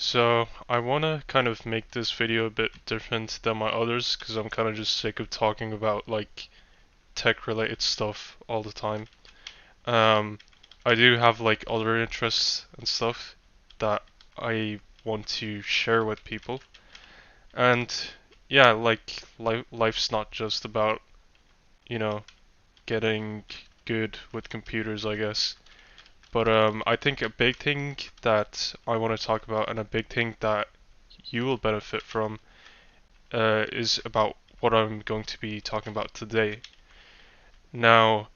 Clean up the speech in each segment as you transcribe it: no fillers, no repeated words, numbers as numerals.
So I want to kind of make this video a bit different than my others because I'm kind of just sick of talking about like tech related stuff all the time. Um, I do have like other interests and stuff that I want to share with people. And yeah, like life's not just about, you know, getting good with computers, I guess. But I think a big thing that I want to talk about and a big thing that you will benefit from is about what I'm going to be talking about today. Now,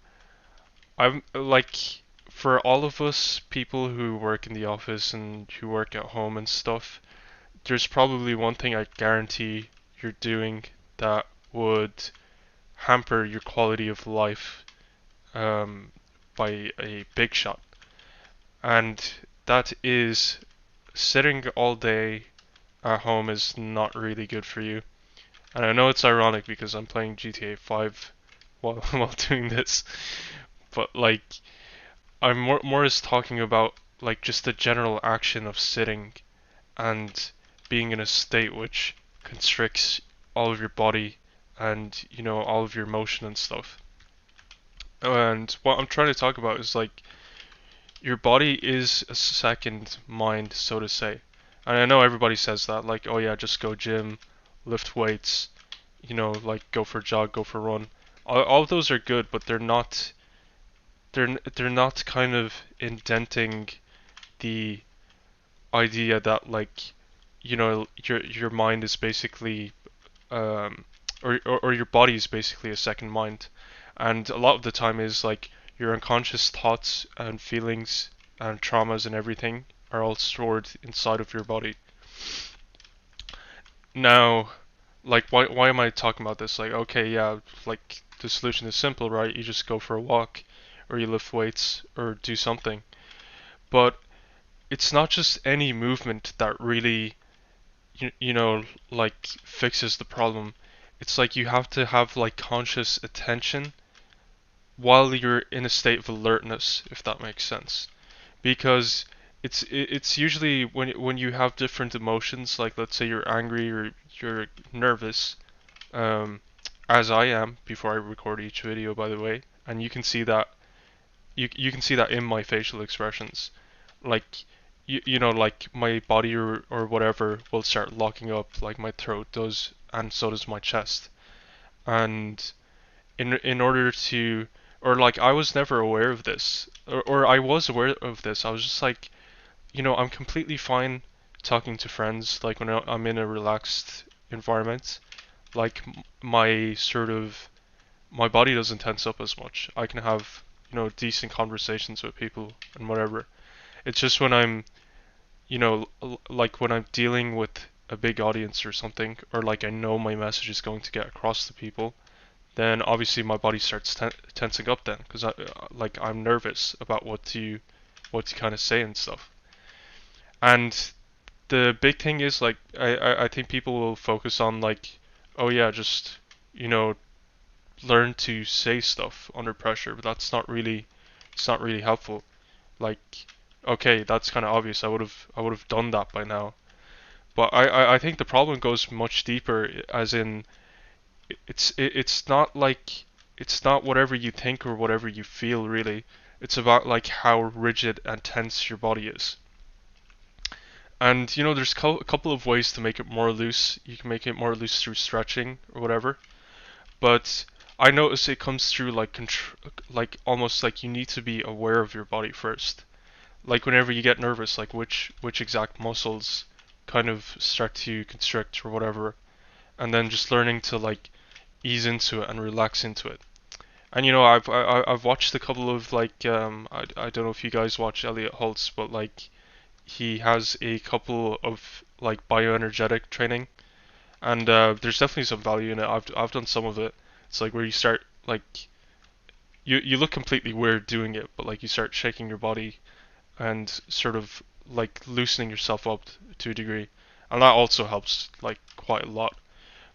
I'm like, for all of us people who work in the office and who work at home and stuff, there's probably one thing I guarantee you're doing that would hamper your quality of life um, by a big shot. And that is sitting all day at home is not really good for you. And I know it's ironic because I'm playing GTA 5 while while doing this, but like I'm more as talking about like just the general action of sitting and being in a state which constricts all of your body and all of your motion and stuff. And what I'm trying to talk about is like your body is a second mind, so to say. And I know everybody says that, like, oh yeah, just go gym, lift weights, like go for a jog, go for a run. All of those are good, but they're not kind of indenting the idea that like your mind is basically um or your body is basically a second mind, and a lot of the time is like your unconscious thoughts and feelings and traumas and everything are all stored inside of your body. Now, like why am I talking about this? Like, okay, yeah, like the solution is simple, right? You just go for a walk or you lift weights or do something. But it's not just any movement that really like fixes the problem. It's like you have to have like conscious attention while you're in a state of alertness, if that makes sense. Because it's usually when you have different emotions, like let's say you're angry or you're nervous, um, as I am before I record each video, by the way, and you can see that in my facial expressions. Like like my body or whatever will start locking up, like my throat does, and so does my chest. And in order to, or like I was never aware of this, or I was aware of this. I was just like, I'm completely fine talking to friends, like when I'm in a relaxed environment. Like my sort of my body doesn't tense up as much. I can have decent conversations with people and whatever. It's just when I'm like when I'm dealing with a big audience or something, or like I know my message is going to get across to people, then obviously my body starts tensing up then, because like I'm nervous about what to kind of say and stuff. And the big thing is like I think people will focus on like, oh yeah, just you know learn to say stuff under pressure, but it's not really helpful. Like, okay, that's kind of obvious. I would have done that by now. But I think the problem goes much deeper, as in it's not like it's not whatever you think or whatever you feel really. It's about like how rigid and tense your body is. And there's a couple of ways to make it more loose. You can make it more loose through stretching or whatever. But I notice it comes through like like almost like you need to be aware of your body first. Like whenever you get nervous, like which exact muscles kind of start to constrict or whatever, and then just learning to like ease into it and relax into it. And I've watched a couple of like I don't know if you guys watch Elliot Holtz, but like he has a couple of like bioenergetic training, and there's definitely some value in it. I've done some of it. It's like where you start like you look completely weird doing it, but like you start shaking your body and sort of like loosening yourself up to a degree, and that also helps like quite a lot.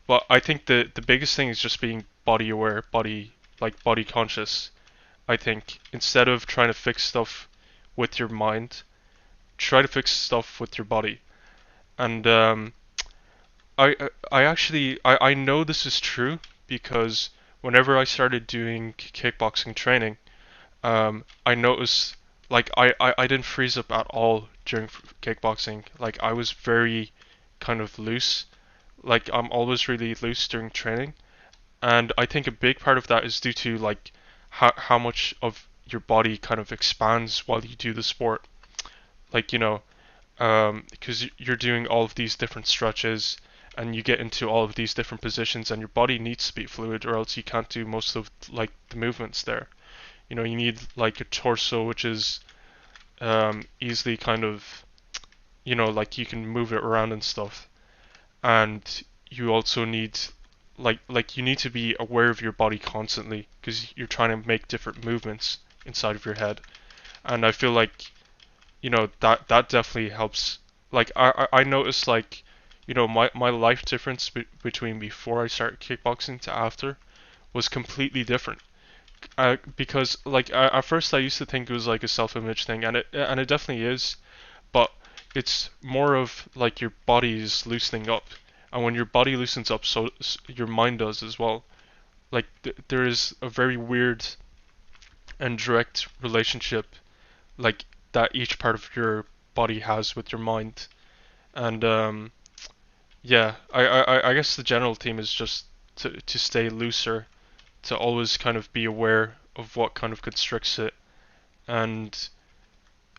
But I think the biggest thing is just being body aware, body conscious. I think instead of trying to fix stuff with your mind, try to fix stuff with your body. And I actually I know this is true because whenever I started doing kickboxing training, I noticed like I didn't freeze up at all during kickboxing. Like I was very kind of loose. Like I'm always really loose during training, and I think a big part of that is due to like how much of your body kind of expands while you do the sport. Like because you're doing all of these different stretches and you get into all of these different positions and your body needs to be fluid or else you can't do most of like the movements there. You need like a torso which is easily kind of like you can move it around and stuff. And you also need you need to be aware of your body constantly because you're trying to make different movements inside of your head. And I feel like that definitely helps. Like I noticed like my life difference between before I started kickboxing to after was completely different. Because like at first I used to think it was like a self-image thing, and it definitely is, but it's more of like your body is loosening up, and when your body loosens up, so your mind does as well. Like there is a very weird and direct relationship like that each part of your body has with your mind. And yeah, I guess the general theme is just to stay looser, to always kind of be aware of what kind of constricts it, and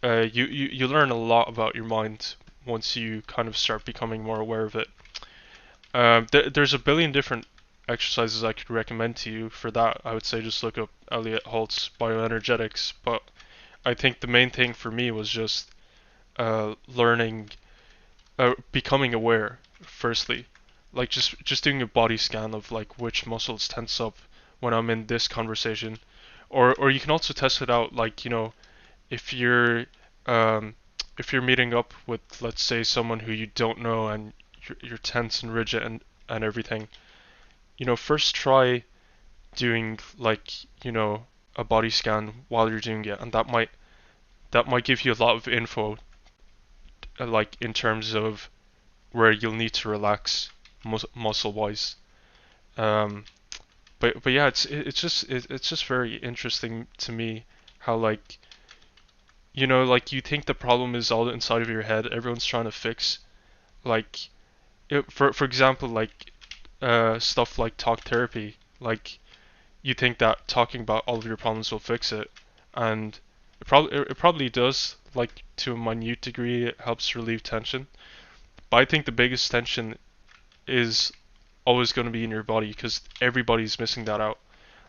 you learn a lot about your mind once you kind of start becoming more aware of it. There's a billion different exercises I could recommend to you for that. I would say just look up Elliot Holt's bioenergetics, but I think the main thing for me was just learning, becoming aware. Firstly, like just doing a body scan of like which muscles tense up when I'm in this conversation, or you can also test it out. Like if you're um, if you're meeting up with, let's say, someone who you don't know and you're tense and rigid and everything. First try doing like a body scan while you're doing it, and that might give you a lot of info, like in terms of where you'll need to relax muscle wise. Um, but yeah, it's just very interesting to me how like like you think the problem is all inside of your head. Everyone's trying to fix like for example like stuff like talk therapy. Like you think that talking about all of your problems will fix it, and it probably does. Like to a minute degree, it helps relieve tension. But I think the biggest tension is always going to be in your body because everybody's missing that out.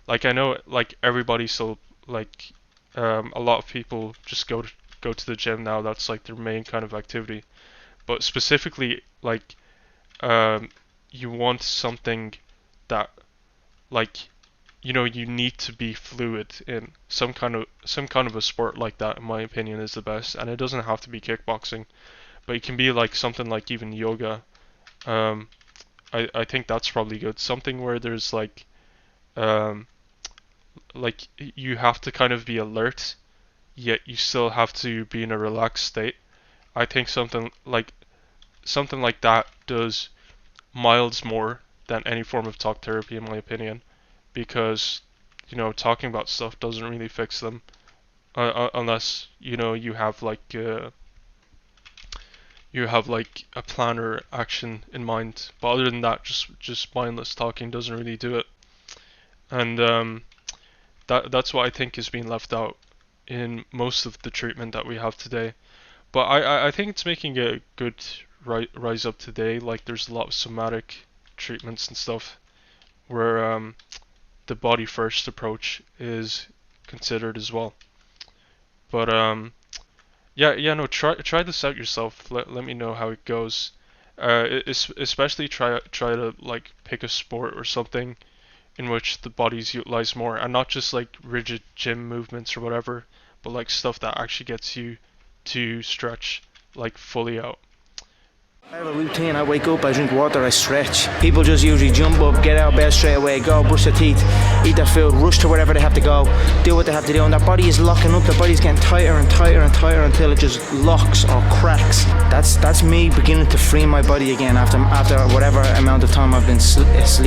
Like I know, like everybody still like a lot of people just go to the gym now. That's like their main kind of activity. But specifically, like um, you want something that like you need to be fluid in some kind of a sport like that. In my opinion, is the best, and it doesn't have to be kickboxing, but it can be like something like even yoga. Um, I think that's probably good. Something where there's um like you have to kind of be alert, yet you still have to be in a relaxed state. I think something like that does miles more than any form of talk therapy, in my opinion, because talking about stuff doesn't really fix them unless you have like a plan or action in mind. But other than that, just mindless talking doesn't really do it. And that's what I think is being left out in most of the treatment that we have today. But I think it's making a good rise up today. Like there's a lot of somatic treatments and stuff where the body first approach is considered as well. But yeah, no, try this out yourself. Let me know how it goes. Especially try to like pick a sport or something in which the body's utilized more, and not just like rigid gym movements or whatever, but like stuff that actually gets you to stretch like fully out. I have a routine. I wake up, I drink water, I stretch. People just usually jump up, get out of bed straight away, go brush their teeth, eat their food, rush to wherever they have to go, do what they have to do, and their body is locking up. Their body's getting tighter and tighter and tighter until it just locks or cracks. That's me beginning to free my body again after whatever amount of time I've been asleep.